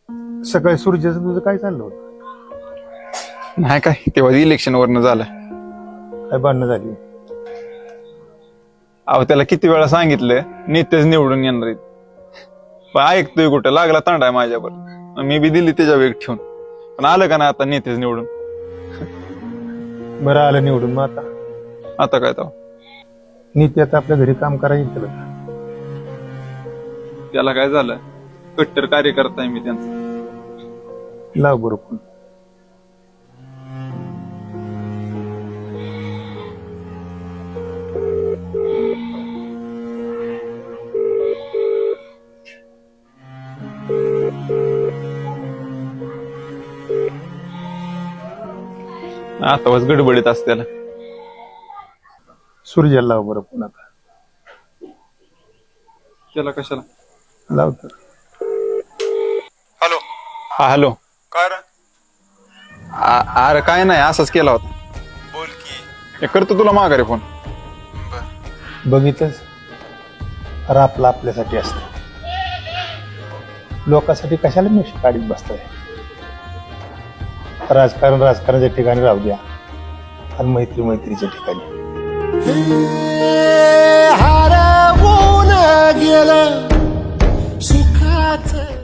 सकाळी सूर्याचं तुझं काय चाललं होतं? नाही काय तेव्हा इलेक्शन वरनं झालं. काय भांडणं झाली? अहो त्याला किती वेळा सांगितलं नेतेच निवडून येणार आहेत. पण ऐकतोय कुठं, लागला तांडा माझ्यावर. मी बी दिली त्याच्या वेग ठेवून, पण आलं का ना आता नेतेच निवडून. बरं आलं निवडून, मग आता काय तो नीती आता आपल्या घरी काम करायला येईल का? त्याला काय झालं, कट्टर कार्यकर्ता आहे मी त्यांचा. लाव बरोबर. आता बस गडबडीत असते त्याला. सूर्याला लाव बरं पुन्हा आता. त्याला कशाला लाव तर. हॅलो. हा हॅलो. काय रे? अरे काय नाही, असाच केला होता. बोल की. हे करतो तुला माघारी फोन. बघितलंच, आपलं आपल्यासाठी असतं. लोकांसाठी कशाला मिशी काढीत बसताय? राजकारणाच्या ठिकाणी राहू द्या, आणि मैत्रीच्या ठिकाणी. हरवून गेलं सुखाचं